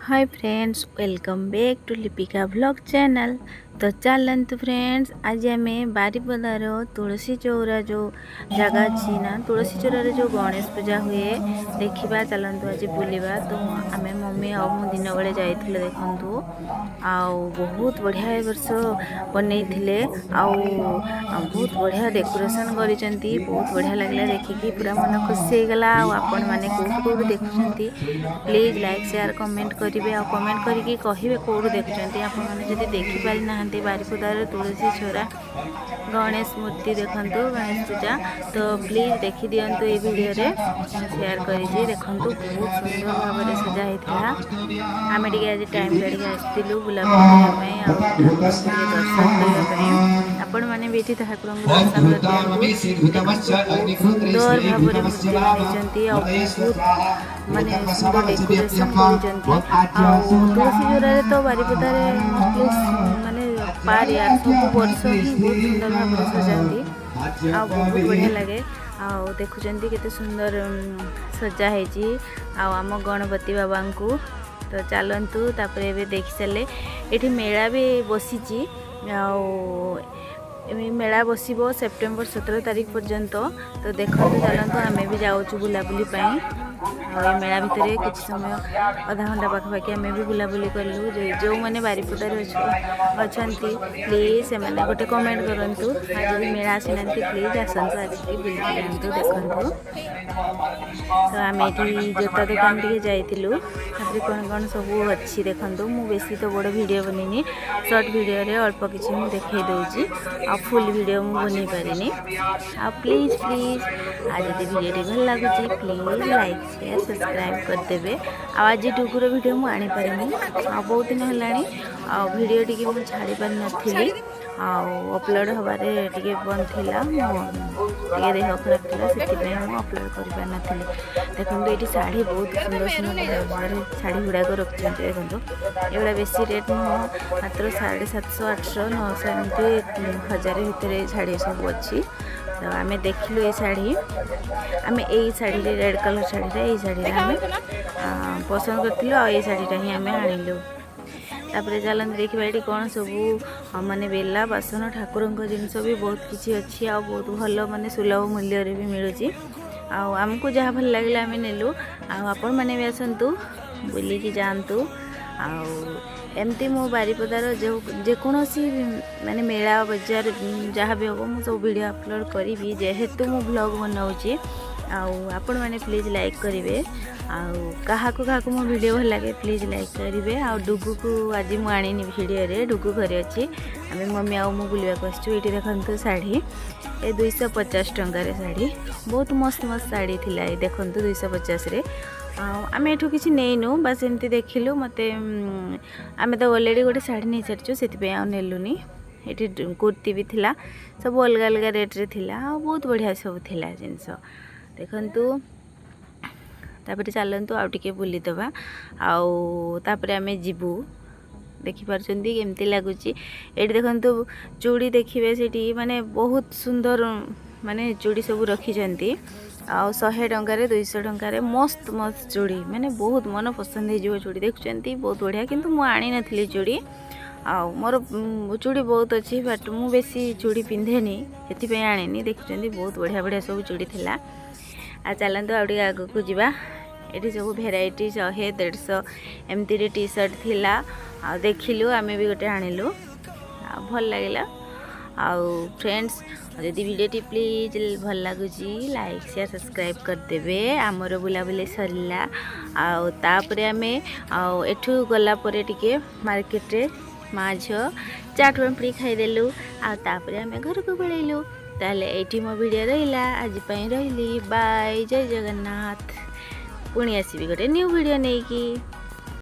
Hi friends, welcome back to Lipika vlog channel. तो चलतु friends, आज आम बारिपदार तुलसी चौरा जो जगह अच्छी ना, तुलसी चौरार जो गणेश पूजा हुए देखा। चलतु आज बुलवा। तो आम मम्मी और मु दिन बेले जाइए देखु बहुत बढ़िया ए वर्ष बनई बहुत बढ़िया डेकोरेशन कर बहुत बढ़िया लगला देखिकी पूरा मन खुशी हो गला। आपण मैंने Kaut देखुं please like share comment करेंगे और कमेंट करके कहे कौट देखुं आपने देखिपारि ना बारिपदार तुलसी छोरा गणेश मूर्ति देखु गणेश पूजा। तो प्लीज देखी दिंतु ये वीडियो रे शेयर करी देखु बहुत सुंदर भाव में सजा होता। आम आज टाइम काढ़ी आसलु बुलाबुली दर्शन करने आपण मैंने भी ठाकुर दर्शन कर सुंदर भाव में मूर्ति बहुत माने सुंदर डेकोरेशन तुलसी जोरा तो बारिपदार माने पार यार सब वर्ष ही बहुत सुंदर भाव में सजाती बहुत बढ़िया लगे। देखुं केते सुंदर सजा है आम गणपति बाबा को। तो चलतु तापर ए देखी सारे ये मेला भी बसी मेला बसो सेप्टेम्बर 17 तारीख पर्यंत। तो देखो चलतु आम भी जाऊँ बुलाबुली मेला भितर किसी समय आधा घंटा पाखापाखि आम भी बुलाबुली कलु। जो मैंने बारिपदार अच्छा प्लीज से गोटे कमेंट करूँ आज भी मेला आसी ना प्लीज आसतु आज बुल जातु देखु। तो आम ये जोता दुकान टे जाइलु कौन कौन सब अच्छी देखु। मु बेसी तो बड़ वीडियो बननी शॉर्ट वीडियो रे अल्प किसी मुझे देखई दूची आ फुल वीडियो मुझे बन पारे आ प्लीज प्लीज आज यदि वीडियो भल लगुच प्लीज लाइक शेयर सब्सक्राइब करदे। आज डुगुर वीडियो मुझे आनी पारे बहुत दिन है वीडियो टी मुझे छाड़ी पार नी अपलोड हबारे टे बंद थिला टे देह खराब था से अपलोड कर पार नी। देखो ये शाढ़ी बहुत सुंदर सुंदर शाढ़ी गुड़ाक रखते देखो एगुड़ा बेसी रेट नुह मात्र 750 800 900 एमती 1000 भितर शाढ़ी सब अच्छी। तो आम देखिलु ये शाढ़ी आम यही शाढ़ी रेड कलर शाढ़ी ये शाढ़ी आम पसंद करूँ ये शाढ़ीटा ही आम आणिलु। तापर चलते देखा ये कौन सब माने बेला बासन ठाकुर जिनस भी बहुत किसी अच्छी आ बहुत भल माने सुलभ मूल्य भी मिलूँ आमको जहाँ भल लगे आम नेलु आपण मैंने भी आसतु बुलिकी जातु एमती मो बारिपदार जो जेकोसी माने मेला बजार जहाँ भी हम मुझे सब वीडियो अपलोड करी जेहेतु मु ब्लॉग बनाऊँगी आपण मैंने प्लीज लाइक करेंगे क्या मो वीडियो भल लगे प्लीज लाइक करेंगे। डुगु को आज मुझे आनी वीडियो रे डुगु घरे अच्छी आम मम्मी आउ मु बुलवाक आसचु। ये देखु शाढ़ी ये 250 टंकार शाढ़ी बहुत मस्त मस्त शाढ़ी थिला देखु 250 रे आम एठू किसी नहींनु बस एमती देखिलु मत आम तो अलरेडी गोटे शाढ़ी नहीं सारीचु से नेलुनी। ये कुर्ती भी थिला सब अलग अलग रेट रे थिला बहुत बढ़िया सब थिला जिनस देखंतु। तापर चलतु आउ टिके बुलीदबा आउे आम जीवु देखिपार्चंती केमती लगुच। ये देखंतु चूड़ी देखिए से माने बहुत सुंदर माने चूड़ी सब रखी आ 100 टंकार 200 टंकार मस्त मस्त चूड़ी माने बहुत मन पसंद हो चूड़ी देखुं बहुत बढ़िया। किंतु मु आनी नथली चूड़ी मोर चूड़ी बहुत अच्छी बट मु बेसी चूड़ी पिंधेनी से आनी देखुं बहुत बढ़िया बढ़िया सब चूड़ी थिला। आ चलतु आगे आगक जावा ये सब भेराइटी 100 150 एमती टी शर्ट थिला देखिलु आम भी गोटे आणिलु भल लगे। फ्रेंड्स जदि वीडियो प्लीज भल लगुच लाइक शेयर सब्सक्राइब करदे। आमर बुलाबुली सरला आउे आम एठू गलापर टिके मार्केट रे माँ झील चाट पापड़ी खाईदेलु आउे आम घर को पलैलु। ताले एठी मो वीडियो रहिला आज पई रहिली बाय जय जगन्नाथ पुणी आसबि गोटे न्यू वीडियो नहीं कि।